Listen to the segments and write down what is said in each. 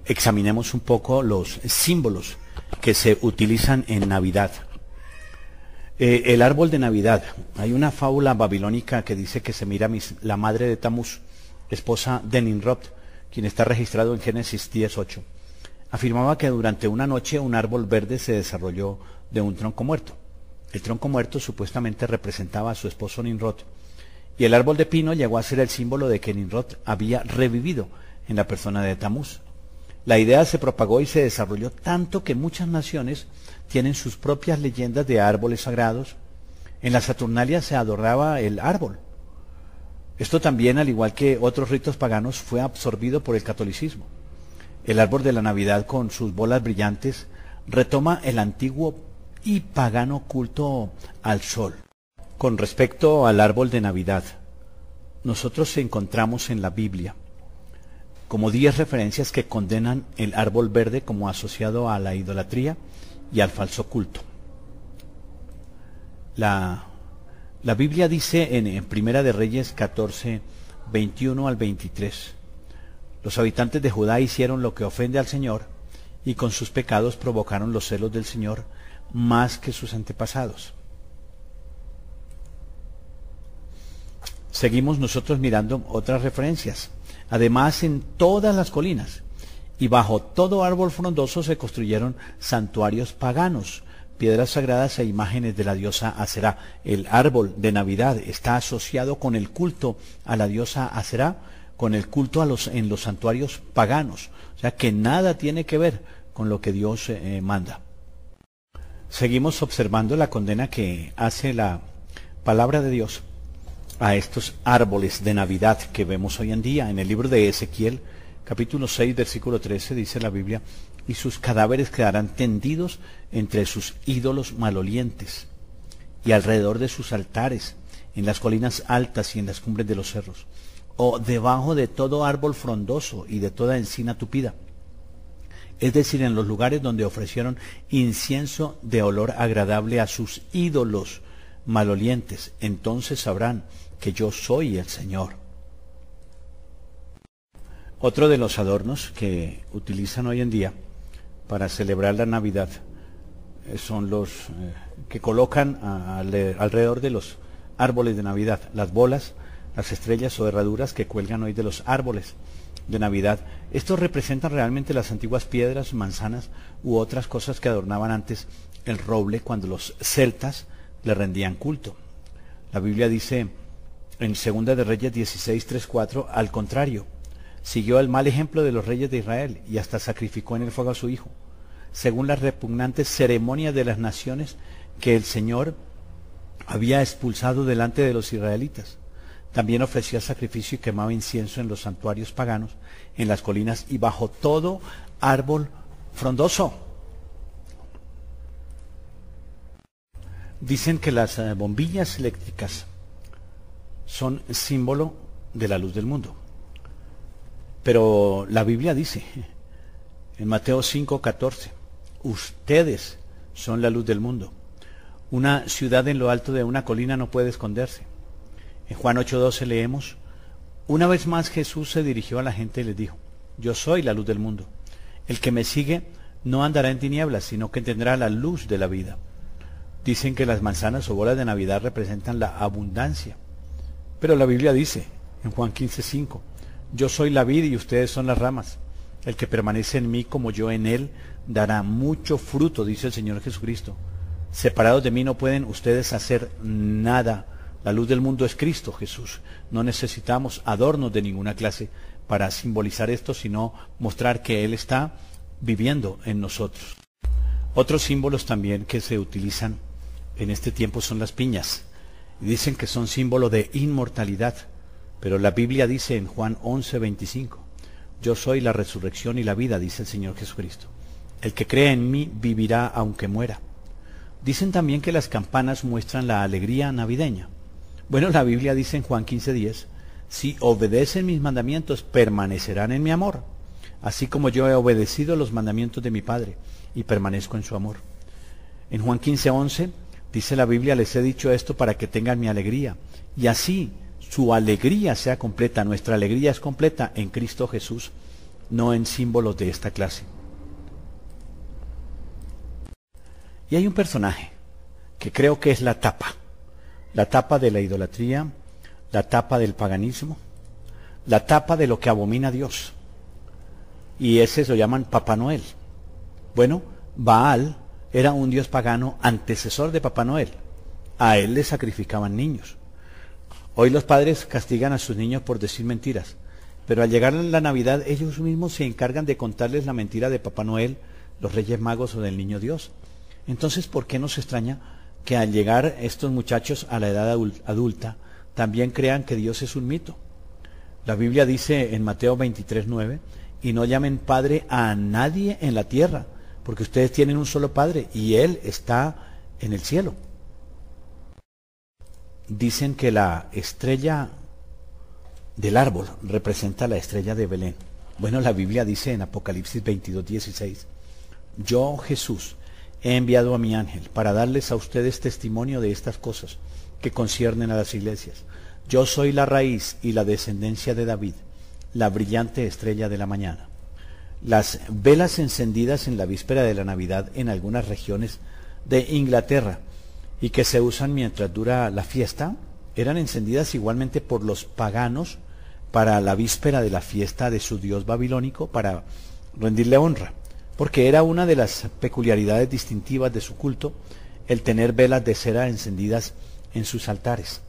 examinemos un poco los símbolos que se utilizan en Navidad. El árbol de Navidad. Hay una fábula babilónica que dice que Semiramis, la madre de Tamuz, esposa de Nimrod, quien está registrado en Génesis 10:8, afirmaba que durante una noche un árbol verde se desarrolló de un tronco muerto. El tronco muerto supuestamente representaba a su esposo Nimrod, y el árbol de pino llegó a ser el símbolo de que Nimrod había revivido en la persona de Tamuz. La idea se propagó y se desarrolló tanto que muchas naciones tienen sus propias leyendas de árboles sagrados. En la Saturnalia se adoraba el árbol. Esto también, al igual que otros ritos paganos, fue absorbido por el catolicismo. El árbol de la Navidad, con sus bolas brillantes, retoma el antiguo y pagano culto al sol. Con respecto al árbol de Navidad, nosotros encontramos en la Biblia como 10 referencias que condenan el árbol verde como asociado a la idolatría y al falso culto. La Biblia dice en Primera de Reyes 14, 21 al 23, los habitantes de Judá hicieron lo que ofende al Señor, y con sus pecados provocaron los celos del Señor más que sus antepasados. Seguimos nosotros mirando otras referencias. Además, en todas las colinas y bajo todo árbol frondoso se construyeron santuarios paganos, piedras sagradas e imágenes de la diosa Aserá. El árbol de Navidad está asociado con el culto a la diosa Aserá, con el culto en los santuarios paganos. O sea que nada tiene que ver con lo que Dios manda. Seguimos observando la condena que hace la palabra de Dios a estos árboles de Navidad que vemos hoy en día. En el libro de Ezequiel, capítulo 6, versículo 13, dice la Biblia: y sus cadáveres quedarán tendidos entre sus ídolos malolientes y alrededor de sus altares, en las colinas altas y en las cumbres de los cerros, o debajo de todo árbol frondoso y de toda encina tupida, es decir, en los lugares donde ofrecieron incienso de olor agradable a sus ídolos malolientes. Entonces sabrán que yo soy el Señor. Otro de los adornos que utilizan hoy en día para celebrar la Navidad son los que colocan alrededor de los árboles de Navidad, las bolas, las estrellas o herraduras que cuelgan hoy de los árboles de Navidad. Estos representan realmente las antiguas piedras, manzanas u otras cosas que adornaban antes el roble cuando los celtas le rendían culto. La Biblia dice en Segunda de Reyes 16, 3, 4, al contrario, siguió el mal ejemplo de los reyes de Israel y hasta sacrificó en el fuego a su hijo, según las repugnantes ceremonias de las naciones que el Señor había expulsado delante de los israelitas. También ofrecía sacrificio y quemaba incienso en los santuarios paganos, en las colinas y bajo todo árbol frondoso. Dicen que las bombillas eléctricas son símbolo de la luz del mundo. Pero la Biblia dice en Mateo 5:14, ustedes son la luz del mundo. Una ciudad en lo alto de una colina no puede esconderse. En Juan 8:12 leemos: una vez más Jesús se dirigió a la gente y les dijo: yo soy la luz del mundo. El que me sigue no andará en tinieblas, sino que tendrá la luz de la vida. Dicen que las manzanas o bolas de Navidad representan la abundancia. Pero la Biblia dice en Juan 15:5, yo soy la vid y ustedes son las ramas. El que permanece en mí como yo en él dará mucho fruto, dice el Señor Jesucristo. Separados de mí no pueden ustedes hacer nada. La luz del mundo es Cristo Jesús. No necesitamos adornos de ninguna clase para simbolizar esto, sino mostrar que Él está viviendo en nosotros. Otros símbolos también que se utilizan en este tiempo son las piñas. Dicen que son símbolo de inmortalidad, pero la Biblia dice en Juan 11:25, yo soy la resurrección y la vida, dice el Señor Jesucristo. El que cree en mí vivirá aunque muera. Dicen también que las campanas muestran la alegría navideña. Bueno, la Biblia dice en Juan 15:10, si obedecen mis mandamientos, permanecerán en mi amor, así como yo he obedecido los mandamientos de mi Padre y permanezco en su amor. En Juan 15:11 dice la Biblia, les he dicho esto para que tengan mi alegría, y así su alegría sea completa. Nuestra alegría es completa en Cristo Jesús. no en símbolos de esta clase. Y hay un personaje que creo que es la tapa de la idolatría, la tapa del paganismo, la tapa de lo que abomina a Dios. Y ese lo llaman Papá Noel. Bueno, Baal era un dios pagano antecesor de Papá Noel. A él le sacrificaban niños. Hoy los padres castigan a sus niños por decir mentiras, pero al llegar la Navidad ellos mismos se encargan de contarles la mentira de Papá Noel, los Reyes Magos o del Niño Dios. Entonces, ¿por qué nos extraña que al llegar estos muchachos a la edad adulta también crean que Dios es un mito? La Biblia dice en Mateo 23:9, y no llamen padre a nadie en la tierra, porque ustedes tienen un solo Padre y Él está en el cielo. Dicen que la estrella del árbol representa la estrella de Belén. Bueno, la Biblia dice en Apocalipsis 22:16, yo, Jesús, he enviado a mi ángel para darles a ustedes testimonio de estas cosas que conciernen a las iglesias. Yo soy la raíz y la descendencia de David, la brillante estrella de la mañana. Las velas encendidas en la víspera de la Navidad en algunas regiones de Inglaterra y que se usan mientras dura la fiesta, eran encendidas igualmente por los paganos para la víspera de la fiesta de su dios babilónico para rendirle honra, porque era una de las peculiaridades distintivas de su culto el tener velas de cera encendidas en sus altares.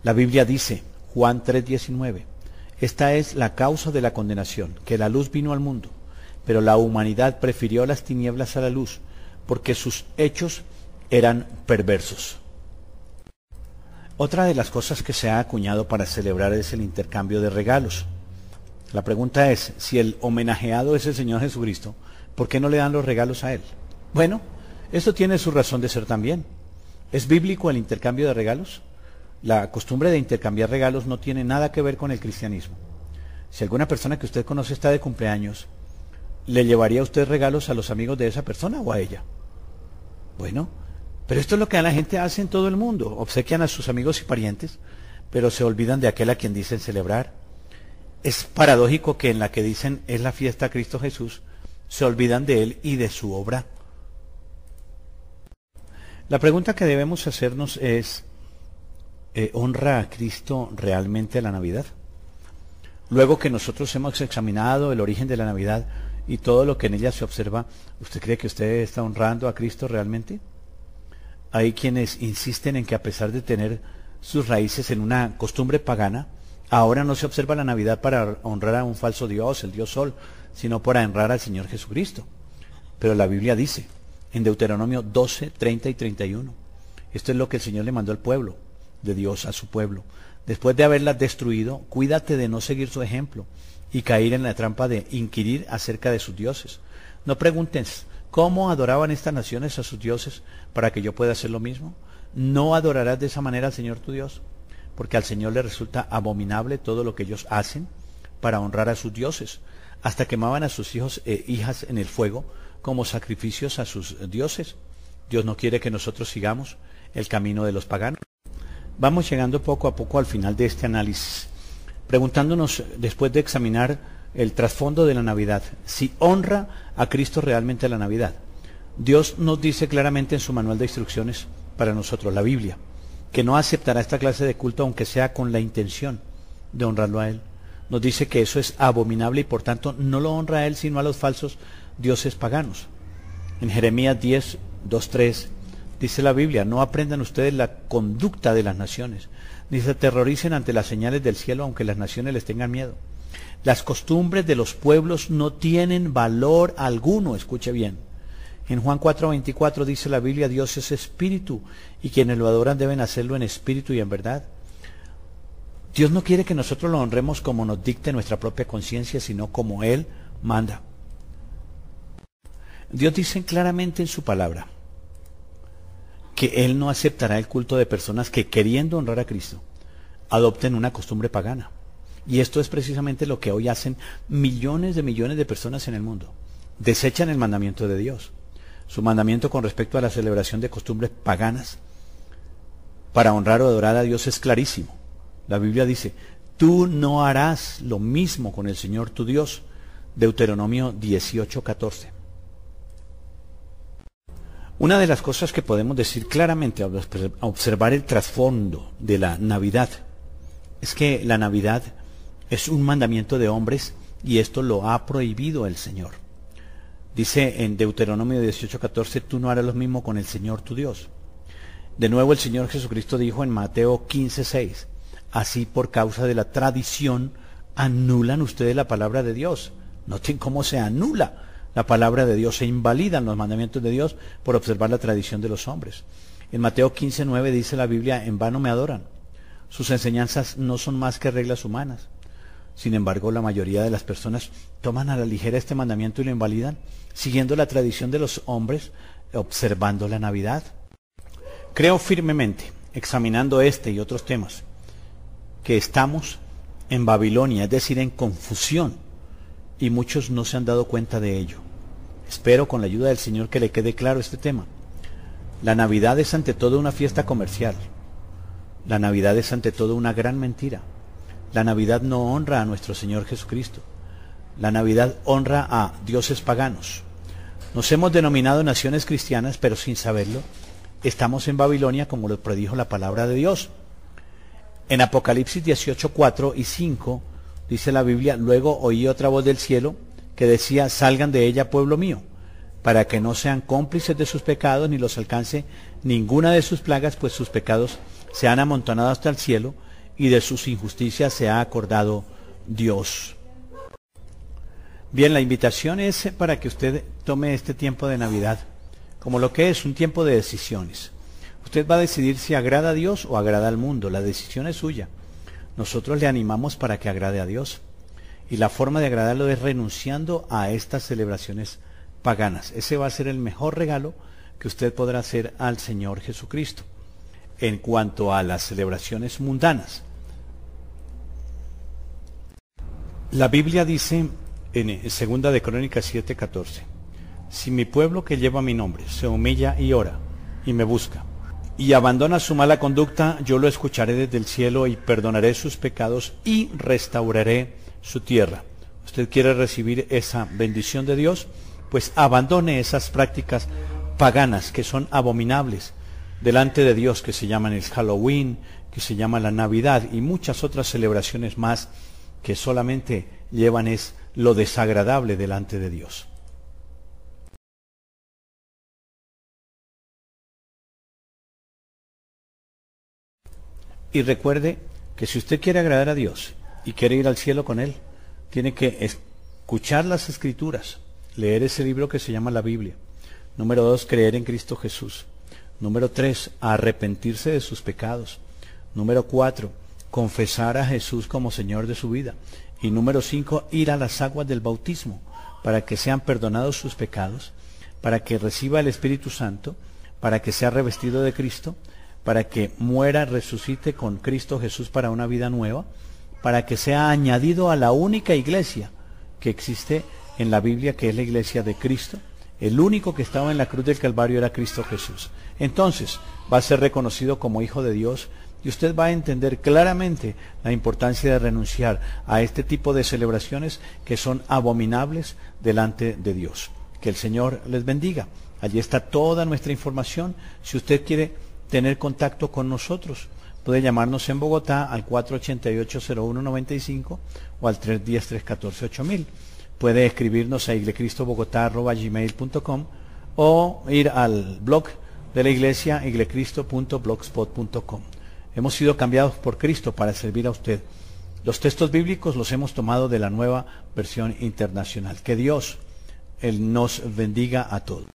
La Biblia dice, Juan 3:19, esta es la causa de la condenación, que la luz vino al mundo, pero la humanidad prefirió las tinieblas a la luz, porque sus hechos eran perversos. Otra de las cosas que se ha acuñado para celebrar es el intercambio de regalos. La pregunta es, si el homenajeado es el Señor Jesucristo, ¿por qué no le dan los regalos a Él? Bueno, esto tiene su razón de ser también. ¿Es bíblico el intercambio de regalos? La costumbre de intercambiar regalos no tiene nada que ver con el cristianismo. Si alguna persona que usted conoce está de cumpleaños, ¿le llevaría usted regalos a los amigos de esa persona o a ella? Bueno, pero esto es lo que la gente hace en todo el mundo. Obsequian a sus amigos y parientes, pero se olvidan de aquel a quien dicen celebrar. Es paradójico que en la que dicen es la fiesta a Cristo Jesús, se olvidan de Él y de su obra. La pregunta que debemos hacernos es, ¿honra a Cristo realmente la Navidad? Luego que nosotros hemos examinado el origen de la Navidad y todo lo que en ella se observa, ¿usted cree que usted está honrando a Cristo realmente? Hay quienes insisten en que a pesar de tener sus raíces en una costumbre pagana, ahora no se observa la Navidad para honrar a un falso Dios, el Dios Sol, sino para honrar al Señor Jesucristo. Pero la Biblia dice, en Deuteronomio 12, 30 y 31, esto es lo que el Señor le mandó al pueblo de Dios, a su pueblo. Después de haberlas destruido, cuídate de no seguir su ejemplo y caer en la trampa de inquirir acerca de sus dioses. No preguntes, ¿cómo adoraban estas naciones a sus dioses para que yo pueda hacer lo mismo? No adorarás de esa manera al Señor tu Dios, porque al Señor le resulta abominable todo lo que ellos hacen para honrar a sus dioses. Hasta quemaban a sus hijos e hijas en el fuego como sacrificios a sus dioses. Dios no quiere que nosotros sigamos el camino de los paganos. Vamos llegando poco a poco al final de este análisis, preguntándonos, después de examinar el trasfondo de la Navidad, si honra a Cristo realmente la Navidad. Dios nos dice claramente en su manual de instrucciones para nosotros, la Biblia, que no aceptará esta clase de culto aunque sea con la intención de honrarlo a Él. Nos dice que eso es abominable y por tanto no lo honra a Él sino a los falsos dioses paganos. En Jeremías 10, 2, 3 dice la Biblia, no aprendan ustedes la conducta de las naciones, ni se aterroricen ante las señales del cielo aunque las naciones les tengan miedo. Las costumbres de los pueblos no tienen valor alguno, escuche bien. En Juan 4:24 dice la Biblia, Dios es espíritu y quienes lo adoran deben hacerlo en espíritu y en verdad. Dios no quiere que nosotros lo honremos como nos dicte nuestra propia conciencia, sino como Él manda. Dios dice claramente en su palabra que Él no aceptará el culto de personas que, queriendo honrar a Cristo, adopten una costumbre pagana. Y esto es precisamente lo que hoy hacen millones de personas en el mundo. Desechan el mandamiento de Dios. Su mandamiento con respecto a la celebración de costumbres paganas para honrar o adorar a Dios es clarísimo. La Biblia dice, tú no harás lo mismo con el Señor tu Dios, Deuteronomio 18:14. Una de las cosas que podemos decir claramente al observar el trasfondo de la Navidad es que la Navidad es un mandamiento de hombres y esto lo ha prohibido el Señor. Dice en Deuteronomio 18:14, tú no harás lo mismo con el Señor tu Dios. De nuevo el Señor Jesucristo dijo en Mateo 15:6, así por causa de la tradición anulan ustedes la palabra de Dios. Noten cómo se anula la palabra de Dios, se invalidan los mandamientos de Dios por observar la tradición de los hombres. En Mateo 15:9 dice la Biblia, en vano me adoran. Sus enseñanzas no son más que reglas humanas. Sin embargo, la mayoría de las personas toman a la ligera este mandamiento y lo invalidan, siguiendo la tradición de los hombres, observando la Navidad. Creo firmemente, examinando este y otros temas, que estamos en Babilonia, es decir, en confusión, y muchos no se han dado cuenta de ello. Espero con la ayuda del Señor que le quede claro este tema. La Navidad es ante todo una fiesta comercial. La Navidad es ante todo una gran mentira. La Navidad no honra a nuestro Señor Jesucristo. La Navidad honra a dioses paganos. Nos hemos denominado naciones cristianas, pero sin saberlo, estamos en Babilonia como lo predijo la palabra de Dios. En Apocalipsis 18:4 y 5 dice la Biblia, luego oí otra voz del cielo que decía, salgan de ella, pueblo mío, para que no sean cómplices de sus pecados, ni los alcance ninguna de sus plagas, pues sus pecados se han amontonado hasta el cielo, y de sus injusticias se ha acordado Dios. Bien, la invitación es para que usted tome este tiempo de Navidad como lo que es un tiempo de decisiones. Usted va a decidir si agrada a Dios o agrada al mundo. La decisión es suya. Nosotros le animamos para que agrade a Dios. Y la forma de agradarlo es renunciando a estas celebraciones paganas. Ese va a ser el mejor regalo que usted podrá hacer al Señor Jesucristo. En cuanto a las celebraciones mundanas, la Biblia dice en 2 de Crónicas 7:14, si mi pueblo que lleva mi nombre se humilla y ora y me busca y abandona su mala conducta, yo lo escucharé desde el cielo y perdonaré sus pecados y restauraré su tierra. ¿Usted quiere recibir esa bendición de Dios? Pues abandone esas prácticas paganas que son abominables delante de Dios, que se llaman el Halloween, que se llama la Navidad y muchas otras celebraciones más que solamente llevan es lo desagradable delante de Dios. Y recuerde que si usted quiere agradar a Dios y quiere ir al cielo con Él, tiene que escuchar las Escrituras, leer ese libro que se llama la Biblia. Número 2, creer en Cristo Jesús. Número 3, arrepentirse de sus pecados. Número 4, confesar a Jesús como Señor de su vida. Y número 5, ir a las aguas del bautismo para que sean perdonados sus pecados, para que reciba el Espíritu Santo, para que sea revestido de Cristo, para que muera, resucite con Cristo Jesús para una vida nueva, para que sea añadido a la única iglesia que existe en la Biblia, que es la iglesia de Cristo. El único que estaba en la cruz del Calvario era Cristo Jesús. Entonces va a ser reconocido como hijo de Dios y usted va a entender claramente la importancia de renunciar a este tipo de celebraciones que son abominables delante de Dios. Que el Señor les bendiga. Allí está toda nuestra información. Si usted quiere tener contacto con nosotros, puede llamarnos en Bogotá al 488-0195 o al 310-314-8000. Puede escribirnos a iglecristobogotá@gmail.com o ir al blog de la iglesia iglecristo.blogspot.com. Hemos sido cambiados por Cristo para servir a usted. Los textos bíblicos los hemos tomado de la Nueva Versión Internacional. Que Dios nos bendiga a todos.